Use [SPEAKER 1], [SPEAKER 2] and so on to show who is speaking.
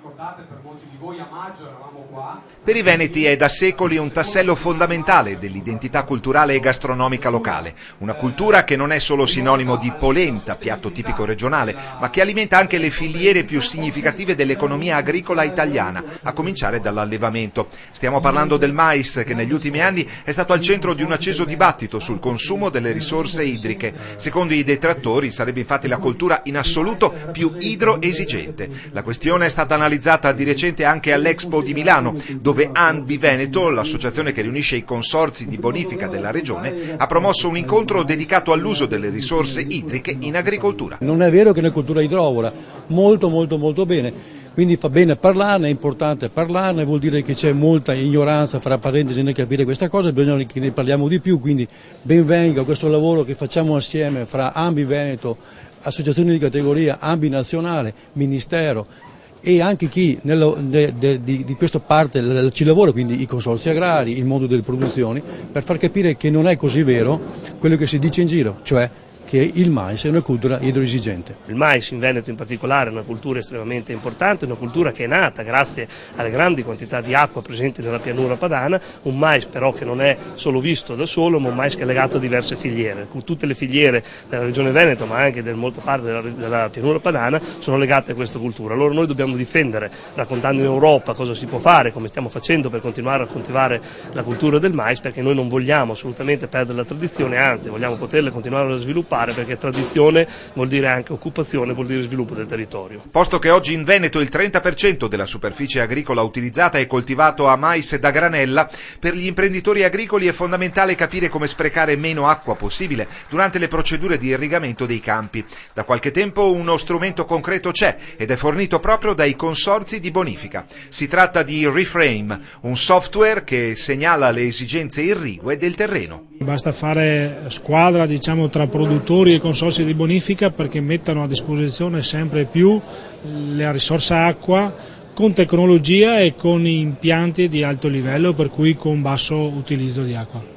[SPEAKER 1] ricordate, per molti di voi a maggio eravamo qua.
[SPEAKER 2] Per i veneti è da secoli un tassello fondamentale dell'identità culturale e gastronomica locale, una cultura che non è solo sinonimo di polenta, piatto tipico regionale, ma che alimenta anche le filiere più significative dell'economia agricola italiana, a cominciare dall'allevamento. Stiamo parlando del mais, che negli ultimi anni è stato al centro di un acceso dibattito sul consumo delle risorse idriche. Secondo i detrattori sarebbe infatti la coltura in assoluto più idroesigente. La questione è stata analizzata di recente anche all'Expo di Milano, dove ANBI Veneto, l'associazione che riunisce i consorzi di bonifica della regione, ha promosso un incontro dedicato all'uso delle risorse idriche in agricoltura.
[SPEAKER 3] Non è vero che la cultura idrovora, molto bene, quindi fa bene parlarne, è importante parlarne, vuol dire che c'è molta ignoranza, fra parentesi, nel capire questa cosa, bisogna che ne parliamo di più, quindi ben venga questo lavoro che facciamo assieme fra ANBI Veneto, associazioni di categoria, ANBI nazionale, Ministero e anche chi di questa parte ci lavora, quindi i consorzi agrari, il mondo delle produzioni, per far capire che non è così vero quello che si dice in giro, cioè che il mais è una cultura idroesigente.
[SPEAKER 4] Il mais in Veneto in particolare è una cultura estremamente importante, una cultura che è nata grazie alle grandi quantità di acqua presenti nella pianura padana, un mais però che non è solo visto da solo, ma un mais che è legato a diverse filiere. Tutte le filiere della regione Veneto, ma anche di molta parte della pianura padana, sono legate a questa cultura. Allora noi dobbiamo difendere, raccontando in Europa cosa si può fare, come stiamo facendo per continuare a coltivare la cultura del mais, perché noi non vogliamo assolutamente perdere la tradizione, anzi vogliamo poterla continuare a sviluppare, perché tradizione vuol dire anche occupazione, vuol dire sviluppo del territorio.
[SPEAKER 2] Posto che oggi in Veneto il 30% della superficie agricola utilizzata è coltivato a mais da granella, per gli imprenditori agricoli è fondamentale capire come sprecare meno acqua possibile durante le procedure di irrigamento dei campi. Da qualche tempo uno strumento concreto c'è ed è fornito proprio dai consorzi di bonifica. Si tratta di Reframe, un software che segnala le esigenze irrigue del terreno.
[SPEAKER 5] Basta fare squadra, diciamo, tra produttori e consorzi di bonifica perché mettano a disposizione sempre più la risorsa acqua con tecnologia e con impianti di alto livello, per cui con basso utilizzo di acqua.